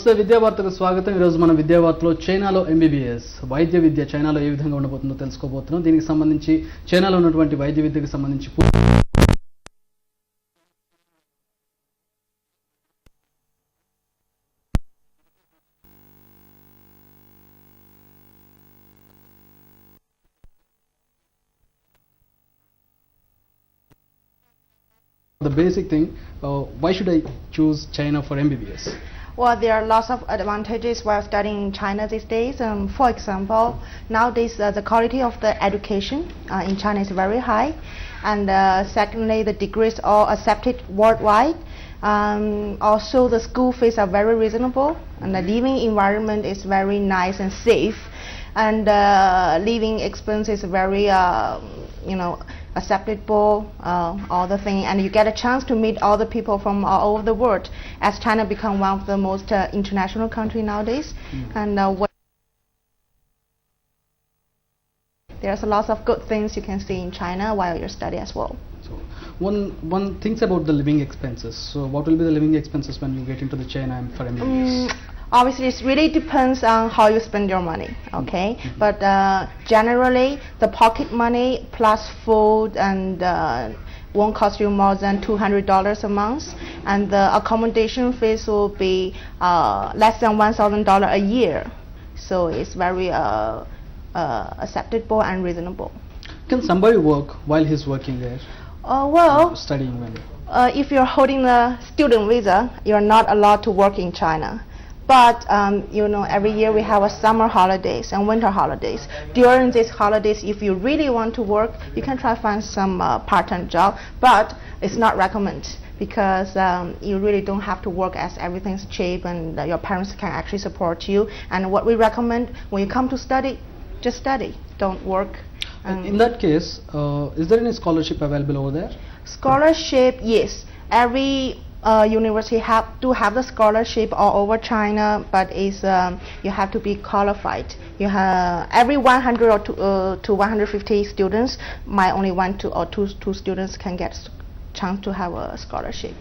నమస్తే విద్యావార్తకు స్వాగతం. ఈ రోజు మన విద్యావార్తలో చైనాలో ఎంబీబీఎస్ వైద్య విద్య చైనాలో ఏ విధంగా ఉండబోతుందో తెలుసుకోబోతున్నాం. దీనికి సంబంధించి చైనాలో ఉన్నటువంటి వైద్య విద్యకు సంబంధించి the basic thing, why should I choose China for MBBS? Well, there are lots of advantages while studying in China these days. For example, nowadays the quality of the education in China is very high, and secondly, the degrees are accepted worldwide. Also, the school fees are very reasonable, and the living environment is very nice and safe, and living expense is very, acceptable, all the thing, and you get a chance to meet all the people from all over the world, as China become one of the most international country nowadays. And there's a lot of good things you can see in China while you study as well. So one thinks about the living expenses. So what will be the living expenses when you get into the China for MBBS? Obviously, it really depends on how you spend your money, okay? But generally, the pocket money plus food and won't cost you more than $200 a month, and the accommodation fees will be less than $1,000 a year. So it's very acceptable and reasonable. Can somebody work while he's working there? Studying when? If you're holding a student visa, you're not allowed to work in China. But every year we have a summer holidays and winter holidays. During these holidays, if you really want to work, you can try find some part-time job. But it's not recommended because you really don't have to work as everything's cheap and your parents can actually support you. And what we recommend when you come to study, just study. Don't work. In that case, is there any scholarship available over there? Scholarship, yes. Every university do have the scholarship all over China, but you have to be qualified. You have every 100 or to 150 students, might only one or two students can get chance to have a scholarship.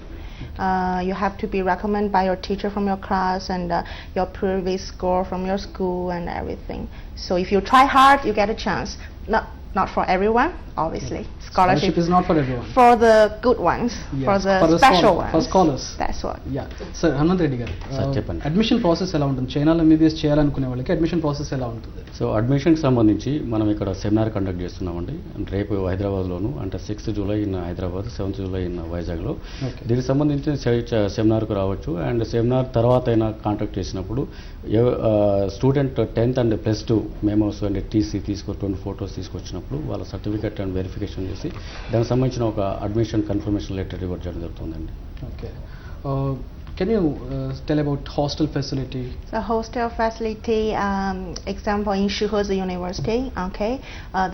You have to be recommended by your teacher from your class and your previous score from your school and everything. So if you try hard, you get a chance. Not for everyone, obviously. Scholarship is not for everyone. For the good ones, Yes, for the special ones. For scholars. That's what. Yeah. Sir, Hemant Reddy garu. Admission process ఎలా ఉంటుంది? చైనాలో MBBS చేయాలనుకునే వాళ్ళకి admission process ఎలా ఉంటుంది? So అడ్మిషన్కి సంబంధించి మనం ఇక్కడ సెమినార్ కండక్ట్ చేస్తున్నామండి. రేపు హైదరాబాద్లోను, అంటే 6th July in Hyderabad, 7th July in వైజాగ్లో. దీనికి సంబంధించి సెమినార్కు రావచ్చు. అండ్ సెమినార్ తర్వాత అయినా కాంటాక్ట్ చేసినప్పుడు student 10th and +2 memos and TC తీసుకొని ఫొటోస్ తీసుకొచ్చినప్పుడు వాళ్ళ సర్టిఫికెట్ అండ్ వెరిఫికేషన్ చేసి దానికి సంబంధించిన ఒక అడ్మిషన్ కన్ఫర్మేషన్ లెటర్ ఇవ్వడం జరుగుతుందండి. Okay. Can you tell about hostel facility? The hostel facility, example in Shihezi University, okay,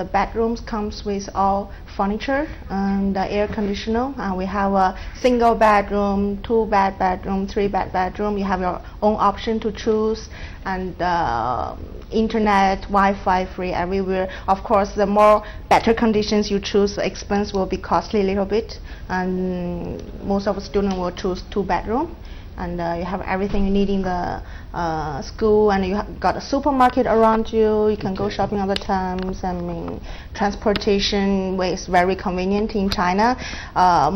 the bedrooms comes with all furniture and the air conditioner. We have a single bedroom, 2-bed bedroom, 3-bed bedroom. You have your own option to choose, and internet, Wi-Fi free everywhere. Of course, the more better conditions you choose, the expense will be costly a little bit, and most of the students will choose 2-bedroom. And you have everything you need in the school, and you got a supermarket around you. You can go shopping all the times. I mean, transportation way is very convenient in China.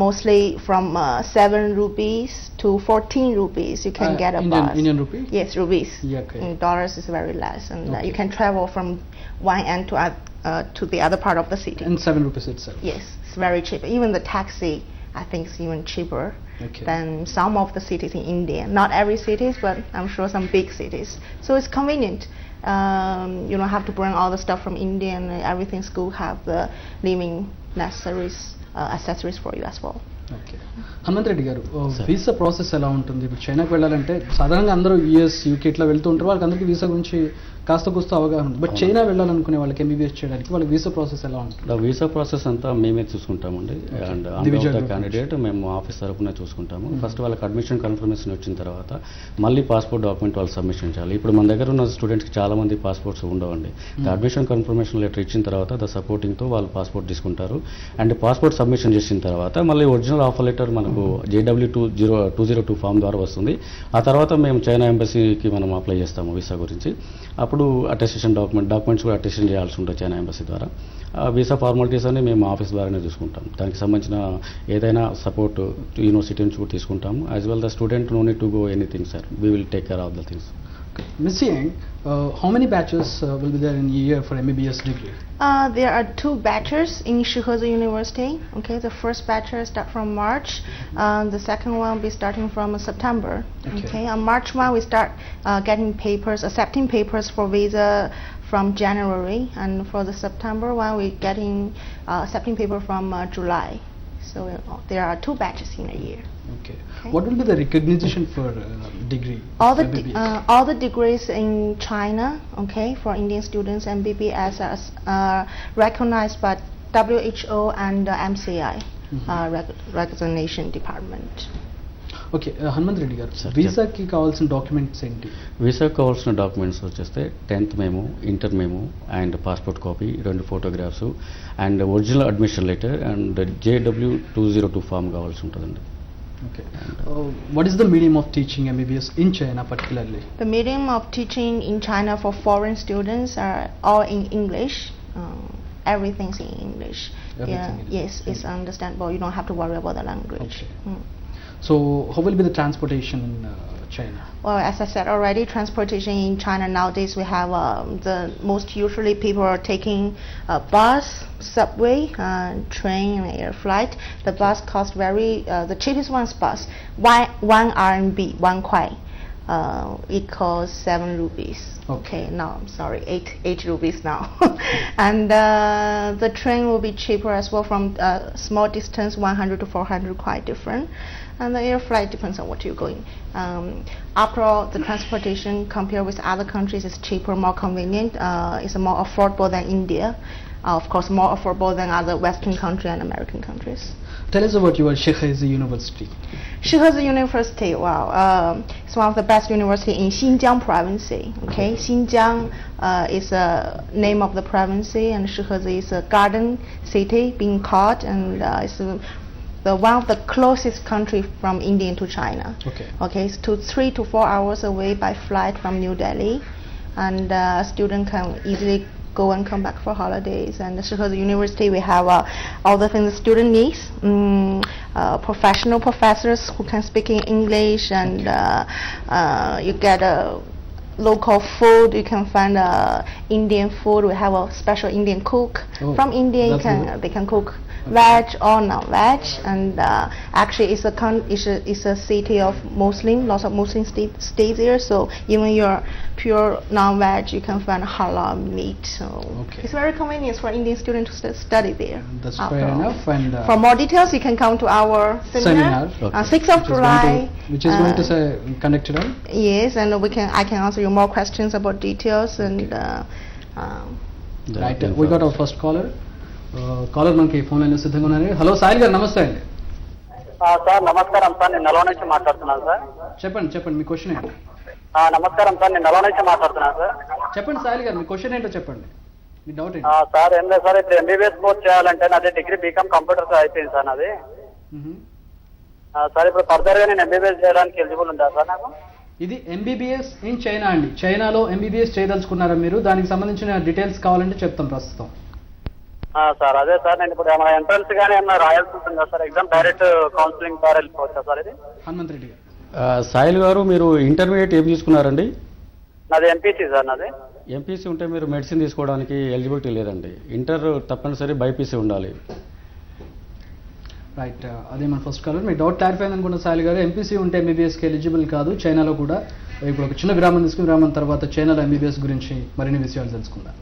Mostly from 7 rupees to 14 rupees, you can get a bus. Indian rupee? Yes, rupees. Yeah, okay. In dollars is very less, and you can travel from one end to the other part of the city. And 7 rupees itself? Yes, it's very cheap. Even the taxi, I think, is even cheaper than some of the cities in India. Not every cities, but I'm sure some big cities. So it's convenient. You don't have to bring all the stuff from India, and everything school have the living necessaries, accessories for you as well. Okay. Hanumanth Reddy గారు, visa process ఎలా ఉంటుంది? ఇప్పుడు చైనాకి వెళ్ళాలంటే సాధారణంగా అందరూ US, UK ఇట్లా వెళ్తూ ఉంటారు. వాళ్ళకి అందరికీ వీసా గురించి కాస్త కూస్త అవగాహన ఉంది. బట్ చైనా వెళ్ళాలనుకునే వాళ్ళకి ఎంబీబీఎస్ చేయడానికి వాళ్ళకి వీసా ప్రాసెస్ ఎలా ఉంటుంది? వీసా ప్రాసెస్ అంతా మేమే చూసుకుంటామండి. అండ్ క్యాండిడేట్ మేము ఆఫీస్ తరఫున చూసుకుంటాము. ఫస్ట్ వాళ్ళకి అడ్మిషన్ కన్ఫర్మేషన్ వచ్చిన తర్వాత మళ్ళీ పాస్పోర్ట్ డాక్యుమెంట్ వాళ్ళు సబ్మిషన్ చేయాలి. ఇప్పుడు మన దగ్గర ఉన్న స్టూడెంట్స్కి చాలా మంది పాస్పోర్ట్స్ ఉండవండి. అడ్మిషన్ కన్ఫర్మేషన్ లెటర్ ఇచ్చిన తర్వాత ద సపోర్టింగ్తో వాళ్ళు పాస్పోర్ట్ తీసుకుంటారు. అండ్ పాస్పోర్ట్ సబ్మిషన్ చేసిన తర్వాత మళ్ళీ ఒరిజినల్ అటెస్టేషన్ ఆఫర్ లెటర్ మనకు JW202 ఫామ్ ద్వారా వస్తుంది. ఆ తర్వాత మేము చైనా ఎంబసీకి మనం అప్లై చేస్తాము వీసా గురించి. అప్పుడు అటెస్టేషన్ డాక్యుమెంట్స్ కూడా అటెస్టేషన్ చేయాల్సి ఉంటుంది చైనా ఎంబసీ ద్వారా. వీసా ఫార్మాలిటీస్ అని మేము ఆఫీస్ ద్వారానే చూసుకుంటాం. దానికి సంబంధించిన ఏదైనా సపోర్ట్ యూనివర్సిటీ నుంచి కూడా తీసుకుంటాము. As well the student no need to go anything sir, we will take care of the things. Miss Yang, how many batches will be there in a year for MBBS degree? There are 2 batches in Shihezi University. Okay, the first batch start from March. The second one will be starting from September. Okay, on March 1 we start getting papers, accepting papers for visa from January, and for the September one we getting accepting paper from July. So there are 2 batches in a year. Okay. What will be the recognition for degree? All the degrees in China, okay, for Indian students MBBS are recognized by WHO and MCI recognition department. Okay Hanumanth Reddy గారు, వీసాకి కావాల్సిన documents ఏంటి? వీసాకి కావాల్సిన documents వచ్చేస్తే 10th మేము, inter మేము and passport copy, 2 photographs and original admission letter and JW202 form కావాల్సి ఉంటుందండి. Okay. What is the medium of teaching MBBS in China particularly? The medium of teaching in China for foreign students are all in English. Everything's in English. Yes, it's understandable. You don't have to worry about the language. Okay. So how will be the transportation in China? Well, as I said already, transportation in China nowadays we have the most usually people are taking a bus, subway, train, and air flight. The bus costs the cheapest one's bus, 1 RMB, 1 kwai. It costs 7 rupees. Okay, no, I'm sorry, 8 rupees now. And the train will be cheaper as well from small distance, 100 to 400, quite different. And the air flight depends on what you're going. After all, the transportation compared with other countries is cheaper, more convenient. It's more affordable than India. Of course, more affordable than other Western countries and American countries. Tell us about your Shihezi University. Shihezi University, wow, it's one of the best university in Xinjiang province. Okay, Xinjiang is the name of the province, and Shihezi is a garden city being called, and it's one of the closest country from India to China. Okay, it's 3 to 4 hours away by flight from New Delhi, and a student can easily go and come back for holidays. And Shihezi University we have all the things the student needs, professional professors who can speak in English, and you get a local food. You can find Indian food. We have a special Indian cook from India. They can cook veg or non-veg, and actually it's a city of Muslim. Lots of Muslim stays here, so even you're pure non-veg, you can find halal meat. So it's very convenient for Indian students to study there. That's fair enough. And for more details, you can come to our seminar. 6th of July, which is going to say conducted on. Yes, and I can answer you more questions about details. And right, we got our first caller. Caller మనకి phone line సిద్ధంగా ఉన్నారు. Hello soil గారు, నమస్తే అండి. Sir నమస్కారం sir, నేను నల్గొండ నుంచి మాట్లాడుతున్నాను సార్. చెప్పండి మీ క్వశ్చన్ ఏంటి? నమస్కారం సార్, నేను నల్గొండ నుంచి మాట్లాడుతున్నాను సార్. చెప్పండి సాయిల్ గారు, మీ క్వశ్చన్ ఏంటో చెప్పండి, మీ డౌట్ ఏంటి? సార్ ఏం లేదు సార్, ఇప్పుడు MBBS కోర్స్ చేయాలంటే నాది డిగ్రీ బీకామ్ కంప్యూటర్స్ అయిపోయింది సార్ నాది. సార్ ఇప్పుడు ఫర్దర్ గా నేను MBBS చేయడానికి ఎలిజిబుల్ ఉందా సార్ నాకు? ఇది MBBS ఇన్ చైనా అండి. చైనాలో MBBS చేయదలుచుకున్నారా మీరు? దానికి సంబంధించిన డీటెయిల్స్ కావాలంటే చెప్తాం ప్రస్తుతం. సార్ అదే సార్, నేను ఇప్పుడు ఏమైనా ఎంట్రన్స్ గానీ ఏమైనా రాయాల్సి ఉంటుందా సార్? ఎగ్జామ్ డైరెక్ట్ కౌన్సిలింగ్ ద్వారా వెళ్ళిపోవచ్చా సార్ ఇది? హనుమంత్ రెడ్డి గారు, సాయిల్ గారు, మీరు ఇంటర్మీడియట్ ఏం తీసుకున్నారండి? నాది MPC సార్. నాది MPC ఉంటే మీరు మెడిసిన్ తీసుకోవడానికి ఎలిజిబిలిటీ లేదండి. ఇంటర్ తప్పనిసరి BPC ఉండాలి. రైట్, అదే మన ఫస్ట్ కాలర్. మీ డౌట్ క్లారిఫై అనుకుంటున్న సాయిల్ గారు, MPC ఉంటే MBBSకి ఎలిజిబుల్ కాదు చైనాలో కూడా. ఇప్పుడు ఒక చిన్న గ్రామం తీసుకుని గ్రామం తర్వాత చైనాలో MBBS గురించి మరిన్ని విషయాలు తెలుసుకుందాం.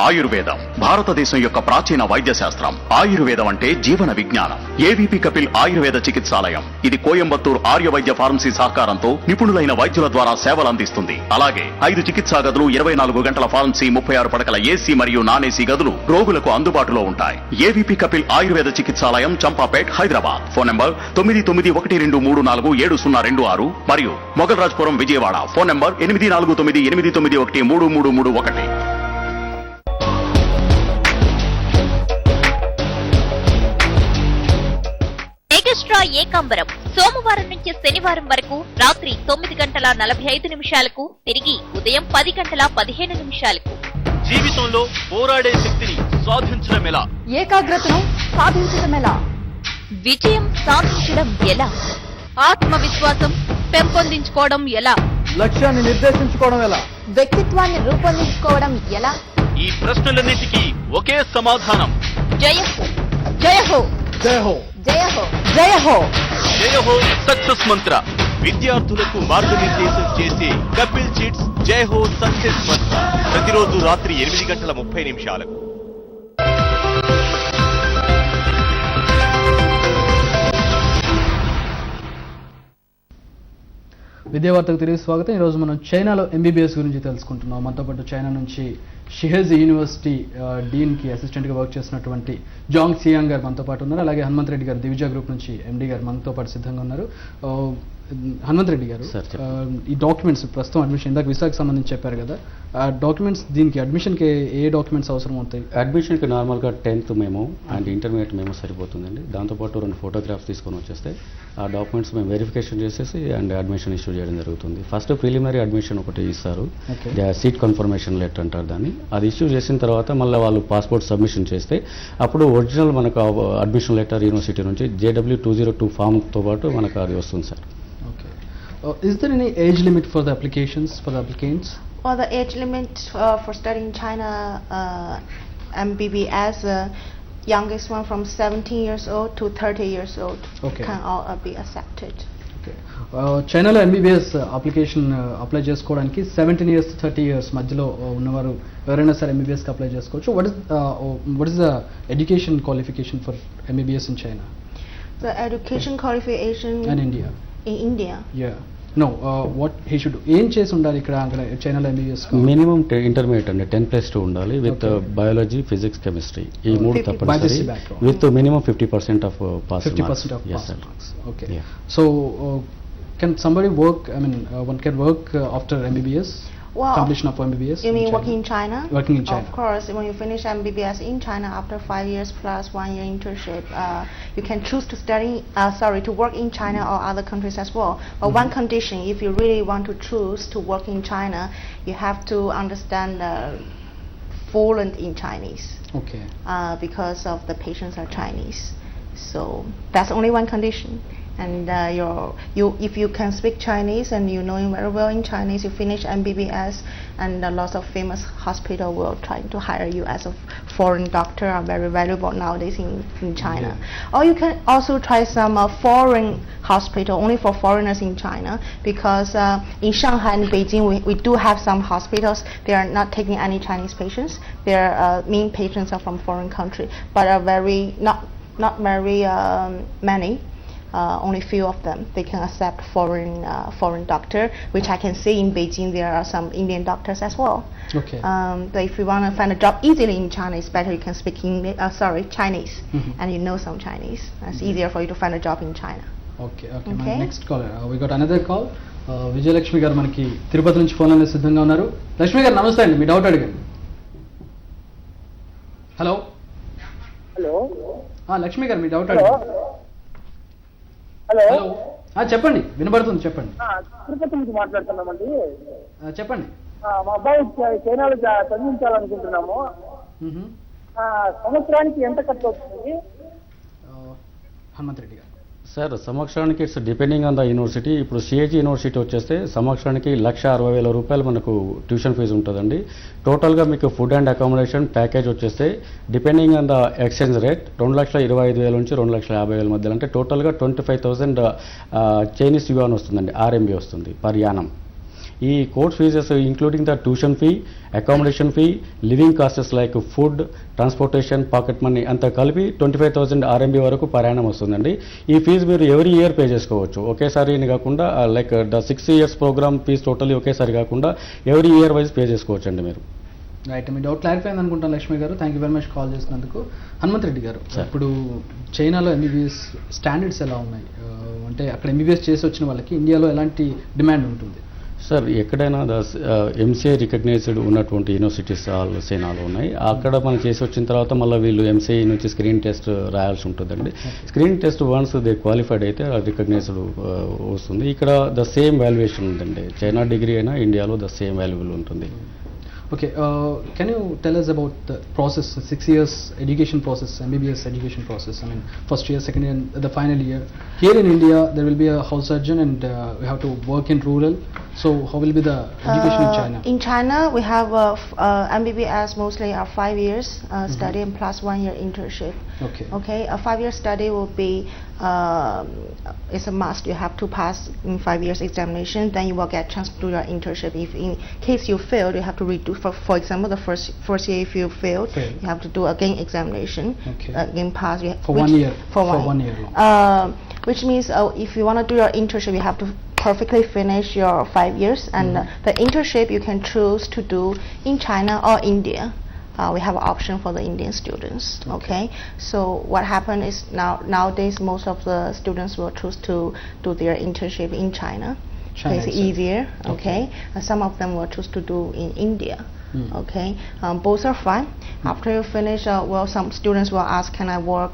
ఆయుర్వేదం భారతదేశం యొక్క ప్రాచీన వైద్య శాస్త్రం. ఆయుర్వేదం అంటే జీవన విజ్ఞానం. ఏవీపీ కపిల్ ఆయుర్వేద చికిత్సాలయం. ఇది కోయంబత్తూర్ ఆర్య వైద్య ఫార్మసీ సహకారంతో నిపుణులైన వైద్యుల ద్వారా సేవలు అందిస్తుంది. అలాగే 5 చికిత్సా గదులు, 24 గంటల ఫార్మసీ, 36 పడకల AC మరియు నాన్ AC గదులు రోగులకు అందుబాటులో ఉంటాయి. AVP Kapil Ayurveda చికిత్సాలయం, Champapet, Hyderabad. Phone number 9912342026 మరియు మొగల్రాజ్పురం, విజయవాడ. Phone number 8498913331. ఏకాంబరం సోమవారం నుంచి శనివారం వరకు రాత్రి 9:45 తిరిగి ఉదయం 10:15 జీవితంలో పోరాడే శక్తిని సాధించడం ఎలా, ఏకాగ్రతను సాధించడం ఎలా, విజయం సాధించడం ఎలా, ఆత్మవిశ్వాసం పెంపొందించుకోవడం ఎలా, లక్ష్యాన్ని నిర్దేశించుకోవడం ఎలా, వ్యక్తిత్వాన్ని రూపొందించుకోవడం ఎలా? ఈ ప్రశ్నలన్నిటికీ ఒకే సమాధానం. జయ జయ హో, జై హో. జయ హో, జయ హో. జయహో సక్సెస్ మంత్ర విద్యార్థులకు మార్గనిర్దేశం చేసే కపిల్ చిట్స్ జయహో సక్సెస్ మంత్ర ప్రతిరోజు రాత్రి 8:30 విద్యావార్తకు తిరిగి స్వాగతం. ఈరోజు మనం చైనాలో ఎంబీబీఎస్ గురించి తెలుసుకుంటున్నాం. మనతో పాటు చైనా నుంచి షిహెజీ యూనివర్సిటీ డీన్కి అసిస్టెంట్గా వర్క్ చేస్తున్నటువంటి జాంగ్ సియాంగ్ గారు మనతో పాటు ఉన్నారు. అలాగే హనుమంత్ రెడ్డి గారు దివిజా గ్రూప్ నుంచి ఎండీ గారు మనతో పాటు సిద్ధంగా ఉన్నారు. హనుమంత్ రెడ్డి గారు, ఈ డాక్యుమెంట్స్ ప్రస్తుతం అడ్మిషన్ ఇందాక విసాకి సంబంధించి చెప్పారు కదా, ఆ డాక్యుమెంట్స్ దీనికి అడ్మిషన్కి ఏ డాక్యుమెంట్స్ అవసరం అవుతాయి? అడ్మిషన్కి నార్మల్గా 10th మేము అండ్ ఇంటర్మీడియట్ మేము సరిపోతుందండి. దాంతోపాటు 2 ఫోటోగ్రాఫ్స్ తీసుకొని వచ్చేస్తే ఆ డాక్యుమెంట్స్ మేము వెరిఫికేషన్ చేసేసి అండ్ అడ్మిషన్ ఇష్యూ చేయడం జరుగుతుంది. ఫస్ట్ ప్రిలిమినరీ అడ్మిషన్ ఒకటి ఇస్తారు, సీట్ కన్ఫర్మేషన్ లెటర్ అంటారు దాన్ని. అది ఇష్యూ చేసిన తర్వాత మళ్ళీ వాళ్ళు పాస్పోర్ట్ సబ్మిషన్ చేస్తే అప్పుడు ఒరిజినల్ మనకు అడ్మిషన్ లెటర్ యూనివర్సిటీ నుంచి JW202 ఫామ్తో పాటు మనకు అది వస్తుంది sir. Is there any age limit for the applications, for the applicants? Well, the age limit for studying China MBBS, youngest one from 17 years old to 30 years old can all be accepted. Okay. చైనాలో MBBS application apply చేసుకోవడానికి 17 years to 30 years మధ్యలో ఉన్నవారు ఎవరైనా సరే ఎంబీబీఎస్కి apply చేసుకోవచ్చు. What is the education qualification for MBBS in China? The education qualification in India. In India? Yeah. No, what he should do? ఏం చేసి ఉండాలి ఇక్కడ చైనాలో ఎంబీబీఎస్? మినిమం ఇంటర్మీడియట్ అండి 10+2 ఉండాలి విత్ బయాలజీ, ఫిజిక్స్, కెమిస్ట్రీ ఈ 3 తప్పనిసరి with minimum 50% of pass 50% of pass marks. Okay. Yeah. So can somebody work, I mean one can work after MBBS? Well, completion of MBBS? You mean working in China? Working in China. Of course, when you finish MBBS in China after 5 years plus 1 year internship, you can choose to to work in China or other countries as well. But one condition, if you really want to choose to work in China, you have to understand fluent in Chinese. Okay. Because of the patients are Chinese. So that's only one condition. And if you can speak Chinese and you know very well in Chinese, you finish MBBS, and lots of famous hospital will try to hire you as a foreign doctor, are very valuable nowadays in China. Yeah. Or you can also try some foreign hospital only for foreigners in China, because in Shanghai and Beijing we do have some hospitals. They are not taking any Chinese patients. Their main patients are from foreign country, but are not very many. Only few of them they can accept foreign doctor, which I can see in Beijing there are some Indian doctors as well. Okay. But if you want to find a job easily in China, it's better you can speak Chinese, and you know some Chinese. It's easier for you to find a job in China. Okay. My next caller, we got another call. Vijayalakshmi గారు మనకి తిరుపతి నుంచి phone అనేది సిద్ధంగా ఉన్నారు. లక్ష్మి గారు నమస్తే అండి, మీ doubt అడగండి. హలో లక్ష్మి గారు మీ డౌట్ అడగండి. హలో చెప్పండి, వినబడుతుంది, చెప్పండి. తిరుపతి నుంచి మాట్లాడుతున్నామండి. చెప్పండి. మా అబ్బాయి చైనాలో చదివించాలనుకుంటున్నాము. సంవత్సరానికి ఎంత ఖర్చు అవుతుంది? హనుమంత్ రెడ్డి గారు. సార్, సంవత్సరానికి it's depending on the university. ఇప్పుడు సిహెచ్ యూనివర్సిటీ వచ్చేస్తే సంవత్సరానికి 1,60,000 రూపాయలు మనకు ట్యూషన్ ఫీజు ఉంటుందండి. టోటల్గా మీకు ఫుడ్ అండ్ అకామిడేషన్ ప్యాకేజ్ వచ్చేస్తే depending on the exchange rate 2,25,000 నుంచి 2,50,000 మధ్యలో, అంటే టోటల్గా 25,000 చైనీస్ యువాన్ వస్తుందండి, RMB వస్తుంది పర్ యానం. ఈ course fees including the tuition fee, accommodation fee, living costs like food, transportation, pocket money అంతా కలిపి 25,000 RMB వరకు ప్రయాణం వస్తుందండి. ఈ ఫీజు మీరు ఎవ్రీ ఇయర్ పే చేసుకోవచ్చు, ఒకేసారి కాకుండా like the 6 years programme fee totally ఒకేసారి కాకుండా ఎవ్రీ ఇయర్ వైజ్ పే చేసుకోవచ్చు అండి మీరు. రైట్, మీ డౌట్ క్లారిఫై అయింది అనుకుంటాను లక్ష్మి గారు. Thank you very much call చేసినందుకు. హనుమంత్ రెడ్డి గారు, ఇప్పుడు చైనాలో ఎంబీబీఎస్ స్టాండర్డ్స్ ఎలా ఉన్నాయి? అంటే అక్కడ ఎంబీబీఎస్ చేసి వచ్చిన వాళ్ళకి ఇండియాలో ఎలాంటి డిమాండ్ ఉంటుంది? సార్ ఎక్కడైనా ఎంసీఐ రికగ్నైజ్డ్ ఉన్నటువంటి యూనివర్సిటీస్ సేనాలు ఉన్నాయి. అక్కడ మనం చేసి వచ్చిన తర్వాత మళ్ళీ వీళ్ళు ఎంసీఐ నుంచి స్క్రీన్ టెస్ట్ రాయాల్సి ఉంటుందండి. Screen test once they qualified అయితే రికగ్నైజ్డ్ వస్తుంది. ఇక్కడ ద సేమ్ వాల్యుయేషన్ ఉందండి. చైనా డిగ్రీ అయినా ఇండియాలో ద సేమ్ వాల్యుబుల్ ఉంటుంది. Okay, can you tell us about the process, 6 years education process, MBBS education process? I mean, first year, second year, and the final year. Here in India, there will be a house surgeon and we have to work in rural. So, how will be the education in China? In China, we have MBBS mostly 5 years study and plus 1 year internship. Okay. Okay, a 5-year study will be it's a must. You have to pass in 5 years examination. Then you will get chance to do your internship. If in case you failed, you have to redo. For example, the first year if you failed, you have to do again examination. Okay. Again pass. For 1 year. For 1 year long. Which means if you want to do your internship, you have to perfectly finish your 5 years. And the internship you can choose to do in China or India. We have an option for the Indian students. Okay. So what happened is nowadays most of the students will choose to do their internship in China. It's easier. Okay. Some of them will choose to do in India. Okay. Both are fine. After you finish, well, some students will ask, can I work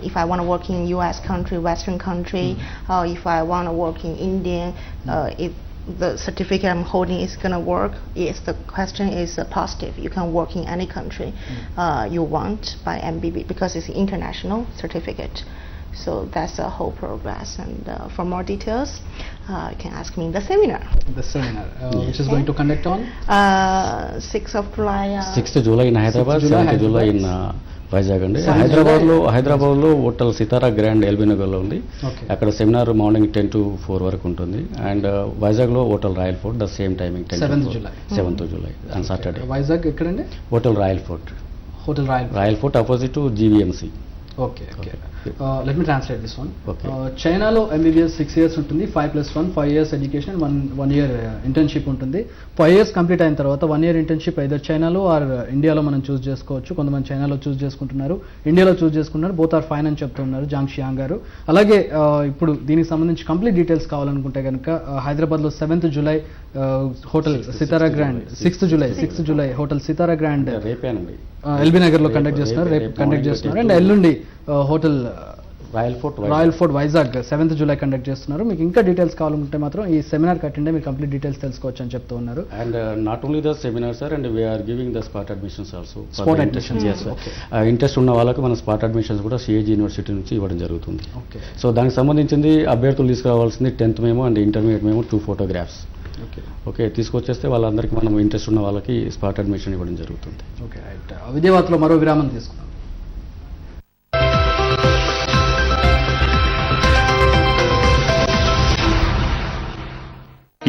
if I want to work in U.S. country, Western country, or if I want to work in India, if the certificate I'm holding is going to work? Yes, the question is positive. You can work in any country you want by MBB because it's an international certificate. So that's the whole progress. And for more details, you can ask me in the seminar. The seminar, which is going to conduct on? 6th of July. 6th July in Hyderabad, 7th July in Vizag అండి. హైదరాబాద్లో hotel Sitara grand LB నగర్లో ఉంది. అక్కడ seminar morning 10 to 4 వరకు ఉంటుంది. And వైజాగ్లో hotel royal Fort the same timing 7th July and Saturday. Vizag ఎక్కడండి? Hotel royal Fort. Royal Fort opposite to GVMC. Okay. Let me translate this one. చైనాలో MBBS 6 years ఉంటుంది, 5+1 5 years education, 1 year internship ఉంటుంది. 5 years complete అయిన తర్వాత 1 year internship either చైనాలో are ఇండియాలో మనం చూస్ చేసుకోవచ్చు. కొంతమంది చైనాలో చూస్ చేసుకుంటున్నారు, ఇండియాలో చూస్ చేసుకుంటున్నారు. బోత్ ఆర్ ఫైన్ అని చెప్తున్నారు జాంగ్ షియాంగ్ గారు. అలాగే ఇప్పుడు దీనికి సంబంధించి కంప్లీట్ డీటెయిల్స్ కావాలనుకుంటే కనుక హైదరాబాద్లో 7th July hotel Sitara grand, 6th July hotel Sitara grand LB నగర్లో కండక్ట్ చేస్తున్నారు, రేపు కండక్ట్ చేస్తున్నారు. అండ్ ఎల్లుండి hotel royal fort Vizag 7th July conduct చేస్తున్నారు. మీకు ఇంకా డీటెయిల్స్ కావాలంటే మాత్రం ఈ సెమినార్ అటెండ్ మీరు కంప్లీట్ డీటెయిల్స్ తెలుసుకోవచ్చు అని చెప్తూ ఉన్నారు. And not only the seminar sir, and we're giving the spot admissions also. Interest ఉన్న వాళ్ళకి మన స్పాట్ అడ్మిషన్స్ కూడా షిహేజీ యూనివర్సిటీ నుంచి ఇవ్వడం జరుగుతుంది. సో దానికి సంబంధించింది అభ్యర్థులు తీసుకురావాల్సింది 10th మేము అండ్ ఇంటర్మీడియట్ మేము 2 photographs. ఓకే, తీసుకొచ్చేస్తే వాళ్ళందరికీ మనం ఇంట్రెస్ట్ ఉన్న వాళ్ళకి స్పాట్ అడ్మిషన్ ఇవ్వడం జరుగుతుంది. Okay, right. విద్యావార్తలో మరో విరామం తీసుకున్నాం.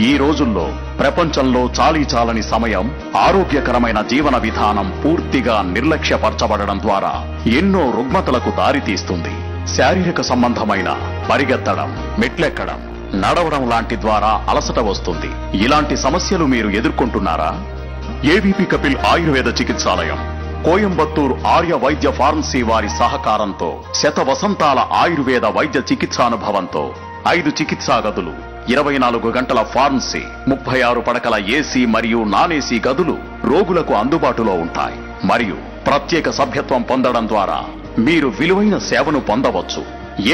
ఈ రోజుల్లో ప్రపంచంలో చాలీచాలని సమయం, ఆరోగ్యకరమైన జీవన విధానం పూర్తిగా నిర్లక్ష్యపరచబడడం ద్వారా ఎన్నో రుగ్మతలకు దారితీస్తుంది. శారీరక సంబంధమైన పరిగెత్తడం, మెట్లెక్కడం, నడవడం లాంటి ద్వారా అలసట వస్తుంది. ఇలాంటి సమస్యలు మీరు ఎదుర్కొంటున్నారా? ఏవీపీ కపిల్ ఆయుర్వేద చికిత్సాలయం, కోయంబత్తూర్ ఆర్య వైద్య ఫార్మసీ వారి సహకారంతో శతవసంతాల ఆయుర్వేద వైద్య చికిత్సానుభవంతో 5 చికిత్సా గదులు, 24 గంటల ఫార్మసీ, 36 పడకల ఏసీ మరియు నాన్ ఏసీ గదులు రోగులకు అందుబాటులో ఉంటాయి. మరియు ప్రత్యేక సభ్యత్వం పొందడం ద్వారా మీరు విలువైన సేవను పొందవచ్చు.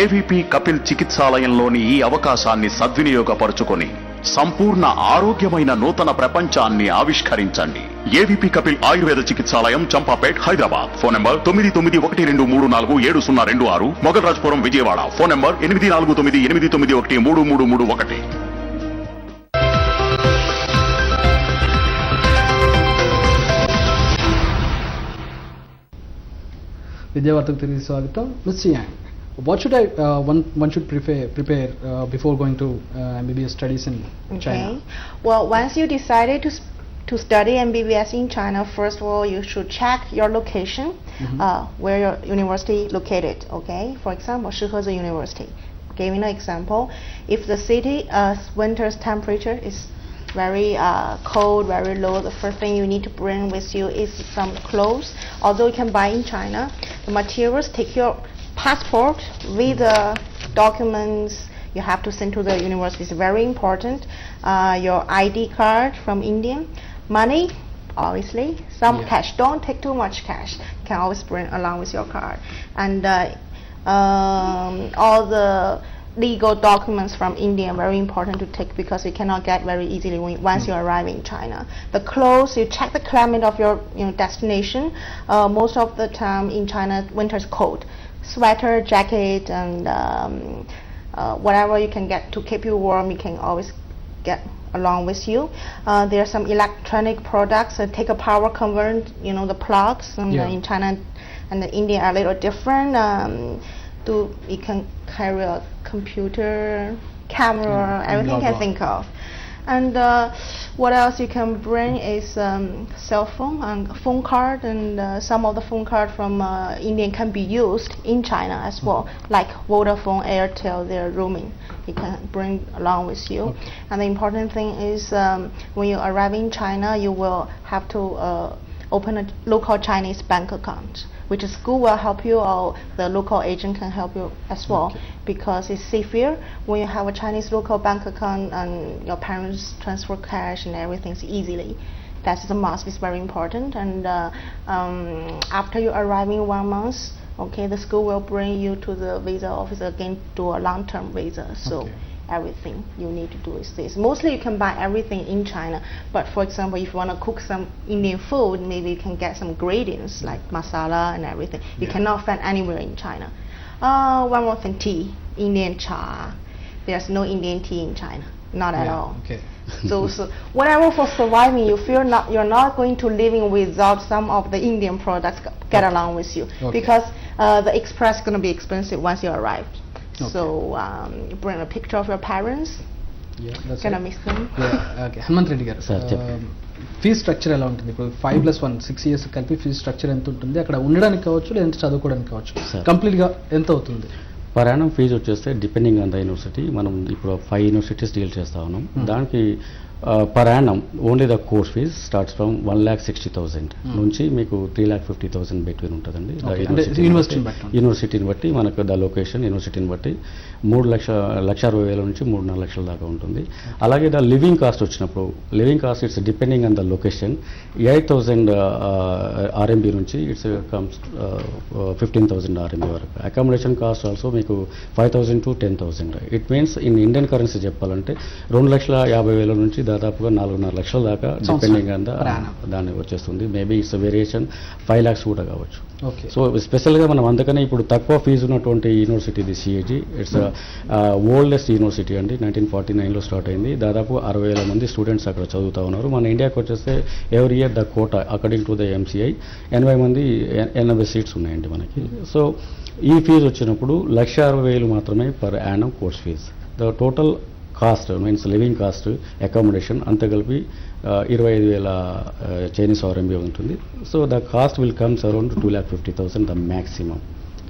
ఏవీపీ కపిల్ చికిత్సాలయంలోని ఈ అవకాశాన్ని సద్వినియోగపరుచుకొని సంపూర్ణ ఆరోగ్యమైన నూతన ప్రపంచాన్ని ఆవిష్కరించండి. AVP Kapil Ayurveda చికిత్సాలయం, Champapet, Hyderabad. Phone number 9912347026, Mogalrajpuram, Vijayawada. Phone number 8498913331. విద్యావార్తకు తిరిగి స్వాగతం. Miss Yang, what should one should prepare before going to MBBS studies in China? Well, once you decided to study MBBS in China, first of all you should check your location, where your university located. Okay, for example, Shihezi University. Giving an example, if the city winter's temperature is very cold, very low, the first thing you need to bring with you is some clothes. Although you can buy in China, the materials, take your passport, visa, documents, you have to send to the university. It's very important. Your ID card from India, money, obviously, some Yeah. cash. Don't take too much cash. Can always bring along with your card, and all the legal documents from India are very important to take because you cannot get very easily once you arrive in China. The clothes, you check the climate of your destination. Most of the time in China, winter is cold. Sweater, jacket, and whatever you can get to keep you warm, you can always get along with you. There are some electronic products that take a power convert, the plugs, and Yeah. in China and in India are a little different. You can carry a computer, camera, everything you blah, can blah. think of. And what else you can bring is cell phone and phone card, and some of the phone card from India can be used in China as well, like Vodafone, Airtel, they're roaming. You can bring along with you. Okay. And the important thing is when you arrive in China, you will have to open a local Chinese bank account, which the school will help you, or the local agent can help you as well, Okay. because it's safer when you have a Chinese local bank account and your parents transfer cash and everything easily. That's the must. It's very important. And after you arrive in 1 month, okay, the school will bring you to the visa office again to a long-term visa. So. Okay. Everything you need to do is this. Mostly you can buy everything in China, but for example, if you want to cook some Indian food, maybe you can get some ingredients like masala and everything. You Yeah. cannot find anywhere in China. One more thing, tea, Indian cha. There's no Indian tea in China, not at Yeah, all. okay. So whatever for surviving, you're not going to living without some of the Indian products get along with you, Okay. because the express is going to be expensive once you arrive. Okay. So bring a picture of your parents. Yeah, that's Gonna right. miss them. Yeah, okay. Hanumanth Reddy గారు, Sir, చెప్పండి. Fees structure ఎలా ఉంటుంది? ఇప్పుడు 5+1 6 years కలిపి fees structure ఎంత ఉంటుంది? అక్కడ ఉండడానికి కావచ్చు, లేదంటే చదువుకోవడానికి కావచ్చు, Sir. కంప్లీట్గా ఎంత అవుతుంది? పర్ యానం ఫీజు వచ్చేస్తే డిపెండింగ్ ఆన్ ద యూనివర్సిటీ, మనం ఇప్పుడు 5 యూనివర్సిటీస్ డీల్ చేస్తా ఉన్నాం. దానికి per annum only the course fee starts from 1,60,000 నుంచి మీకు 3,50,000 బిట్వీన్ ఉంటుందండి. Okay. అంటే యూనివర్సిటీని బట్టి ఉంటుంది. యూనివర్సిటీని బట్టి మనకు ద లొకేషన్ యూనివర్సిటీని బట్టి 3,60,000 నుంచి 3,4 లక్షల దాకా ఉంటుంది. అలాగే ద లివింగ్ కాస్ట్ వచ్చినప్పుడు, living cost it's depending on the location, 8,000 RMB నుంచి ఇట్స్ కమ్స్ 15,000 RMB వరకు. అకామిడేషన్ కాస్ట్ ఆల్సో మీకు 5,000 to 10,000. It means in Indian currency చెప్పాలంటే 2,50,000 నుంచి దాదాపుగా 4.5 లక్షల దాకా డిపెండింగ్ ఆన్ ద దాన్ని వచ్చేస్తుంది. మేబీ ఇట్స్ వేరియేషన్ 5 lakhs కూడా కావచ్చు. ఓకే. సో స్పెషల్గా మనం అందుకనే ఇప్పుడు తక్కువ ఫీజు ఉన్నటువంటి యూనివర్సిటీ ఇది సిఏజీ. ఇట్స్ ఓల్డెస్ట్ యూనివర్సిటీ అండి. 1949లో స్టార్ట్ అయింది. దాదాపు 60,000 మంది స్టూడెంట్స్ అక్కడ చదువుతూ ఉన్నారు. మన ఇండియాకి వచ్చేస్తే every year the quota according to the MCI 80 మంది 80 సీట్స్ ఉన్నాయండి మనకి. సో ఈ ఫీజు వచ్చినప్పుడు 1,60,000 మాత్రమే per annum course fees. The total cost means living cost, accommodation అంతా కలిపి 25,000 చైనీస్ RMB ఉంటుంది. So the cost will comes around 2,50,000 the maximum.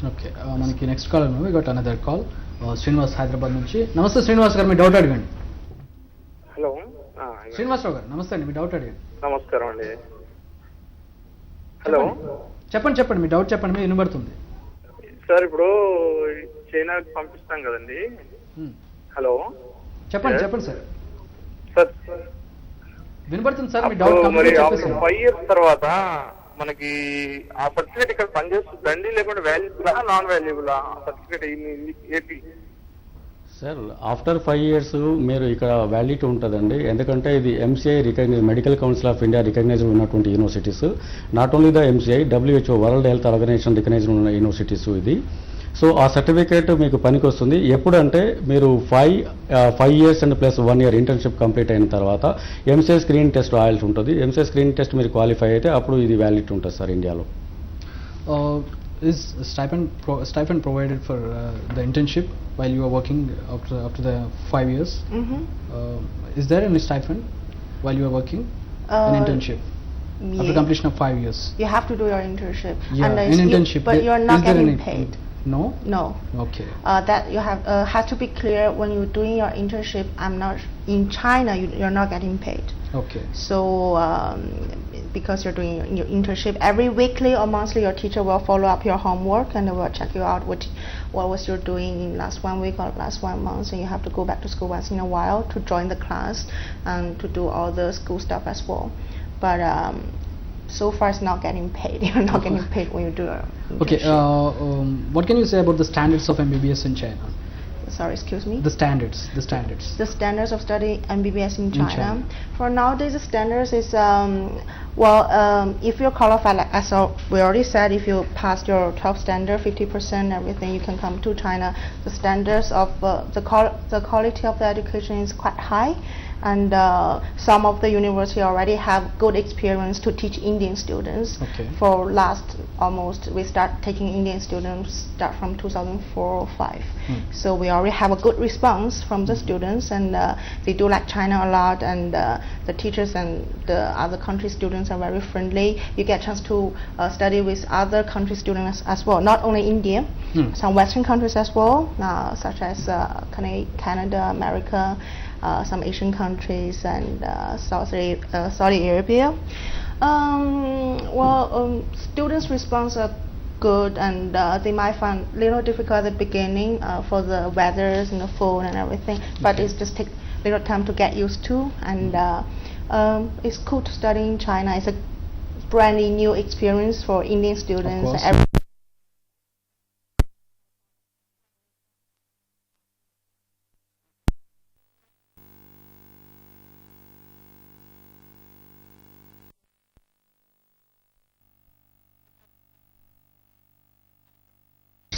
Okay, మనకి next call we got another call. Srinivas Hyderabad నుంచి. నమస్తే శ్రీనివాస్ గారు, మీ డౌట్ అడగండి. హలో శ్రీనివాసరావు గారు నమస్తే అండి, మీ డౌట్ అడగండి. నమస్కారం అండి. హలో చెప్పండి, మీ డౌట్ చెప్పండి, మీ వినబడుతుంది. సార్, ఇప్పుడు చైనాకి పంపిస్తాం కదండి. హలో చెప్పండి సార్. సార్ వినబడుతుంది సార్, మీ డౌట్ మరి కంప్లీట్ చెప్పేసి. 5 years తర్వాత మనకి ఆ సర్టిఫికేట్ ఇక్కడ పనిచేస్తుందండి, లేకుంటే వాల్యుబులా నాన్ వాల్యుబులా certificate AP? Sir after 5 years మీరు ఇక్కడ వ్యాలిడిటీ ఉంటుందండి. ఎందుకంటే ఇది MCI recognize, medical council of India recognized ఉన్నటువంటి universities. Not only the MCI, WHO world health organization recognized ఉన్న యూనివర్సిటీస్ ఇది. సో ఆ సర్టిఫికేట్ మీకు పనికి వస్తుంది ఎప్పుడంటే మీరు 5 years and plus 1 year internship complete అయిన తర్వాత MCI స్క్రీన్ టెస్ట్ రాయాల్సి ఉంటుంది. MCI స్క్రీన్ టెస్ట్ మీరు క్వాలిఫై అయితే అప్పుడు ఇది వ్యాలిడిటీ ఉంటుంది సార్ ఇండియాలో. Is stipend provided for the internship while you are working after the 5 years? Is there any stipend while you are working in internship after completion of 5 years? You have to do your internship. Yeah, and in internship. but you are not is there getting any paid. No? No. Okay. That you have to be clear when you're doing your internship. I'm not in China. You're not getting paid. Okay. So because you're doing your internship every weekly or monthly, your teacher will follow up your homework and they will check you out what was you doing in last 1 week or last 1 month, and you have to go back to school once in a while to join the class and to do all the school stuff as well. But so far it's not getting paid. You're not getting paid when you do your internship. Okay. What can you say about the standards of MBBS in China? Sorry, excuse me? The standards. The standards of study MBBS in China. China. For nowadays, the standards is if you're qualified, like as we already said, if you pass your 12 standard, 50% everything, you can come to China. The standards of the quality of the education is quite high, and some of the university already have good experience to teach Indian students. Okay. For we start taking Indian students start from 2004 or 5. So we already have a good response from the students, and they do like China a lot, and the teachers and the other country students are very friendly. You get a chance to study with other country students as well, not only India, some Western countries as well, such as Canada, America, some Asian countries, and Saudi Arabia. Students' response are good, and they might find a little difficult at the beginning for the weathers and the phone and everything, but it's just take a little time to get used to, and it's cool to study in China. It's a brand new experience for Indian students.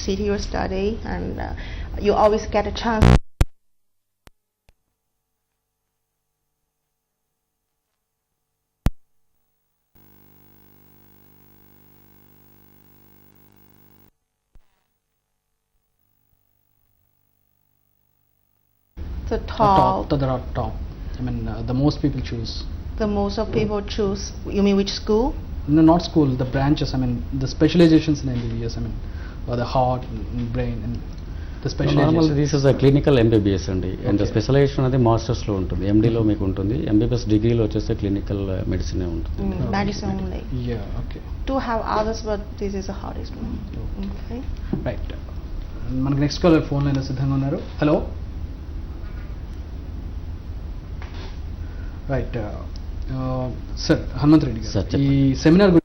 City you study, and you always get a chance. The top. I mean, the most people choose. The most of people choose. You mean which school? No, not school. The branches. I mean, the specializations in MBBS. I mean, the heart, and brain, and the specialization. Normally, this is a clinical MBBS అండి, and Okay. Specialisation అనేది మాస్టర్స్లో ఉంటుంది, ఎండీలో మీకు ఉంటుంది, MBBS డిగ్రీలో వచ్చేస్తే clinical మెడిసినే ఉంటుంది. Medicine only. Yeah. Okay. Do have others, but this is the hardest one. Okay. Right. మనకి next caller phone లైన్లో సిద్ధంగా ఉన్నారు. Hello. Right. Sir Hanumanth Reddy Sir, గారు, ఈ సెమినార్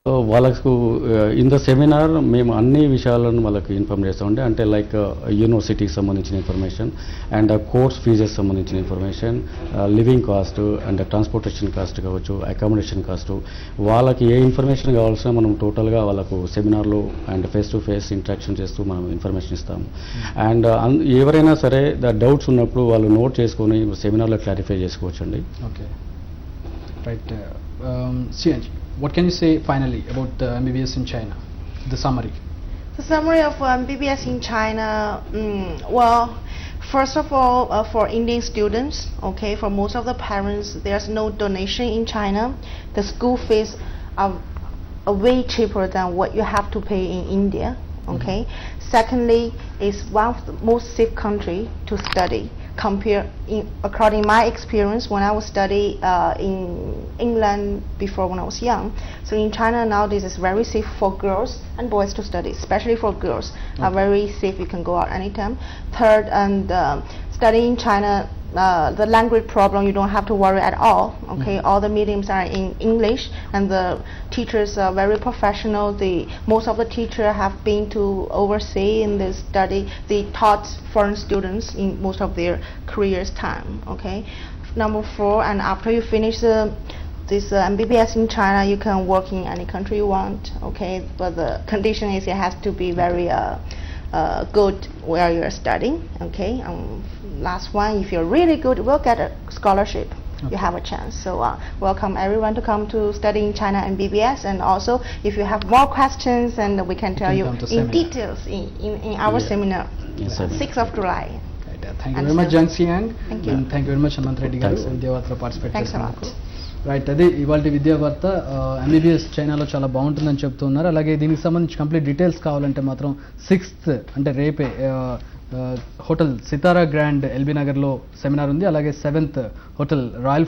సో వాళ్ళకు ఇన్ ద సెమినార్ మేము అన్ని విషయాలను వాళ్ళకి ఇన్ఫార్మ్ చేస్తామండి, అంటే లైక్ యూనివర్సిటీకి సంబంధించిన ఇన్ఫర్మేషన్, అండ్ కోర్స్ ఫీజెస్ సంబంధించిన information, living cost, and transportation cost కావచ్చు, అకామిడేషన్ కాస్ట్, వాళ్ళకి ఏ ఇన్ఫర్మేషన్ కావాల్సిన మనం టోటల్గా వాళ్ళకు సెమినార్లో and face to face interaction చేస్తూ మనం ఇన్ఫర్మేషన్ ఇస్తాము. అండ్ ఎవరైనా సరే డౌట్స్ ఉన్నప్పుడు వాళ్ళు నోట్ చేసుకొని సెమినార్లో క్లారిఫై చేసుకోవచ్చండి. Okay. Right. CNG, what can you say finally about the MBBS in China? The summary. The summary of MBBS in China. First of all, for Indian students, okay, for most of the parents, there's no donation in China. The school fees are way cheaper than what you have to pay in India. Okay. Secondly, it's one of the most safe country to study. According my experience, when I was studying in England before when I was young, so in China nowadays it's very safe for girls and boys to study, especially for girls. Are very safe. You can go out anytime. Third, and studying in China, the language problem you don't have to worry at all. Okay, all the mediums are in English, and the teachers are very professional. Most of the teachers have been to overseas in this study. They taught foreign students in most of their careers time. Okay, number 4, and after you finish this MBBS in China, you can work in any country you want. Okay, but the condition is it has to be very good where you're studying. Okay, last one, if you're really good, you will get a scholarship. Okay. You have a chance. So welcome everyone to come to study in China and MBBS, and also if you have more questions, and we can tell you in details in our seminar, Yes, 6th of July. Right. Thank you very much Jhansi Yang. Thank you. Thank you very much Hanumanth Reddy garu Thanks, sir. విద్యావార్తలో participate Thanks a lot. చేసినందుకు. Right, అది ఇవాళ విద్యావార్త. MBBS చైనాలో చాలా బాగుంటుందని చెప్తూ ఉన్నారు. అలాగే దీనికి సంబంధించి కంప్లీట్ డీటెయిల్స్ కావాలంటే మాత్రం 6th అంటే రేపే హోటల్ సితారా గ్రాండ్ ఎల్బీ నగర్లో సెమినార్ ఉంది. అలాగే 7th హోటల్ రాయల్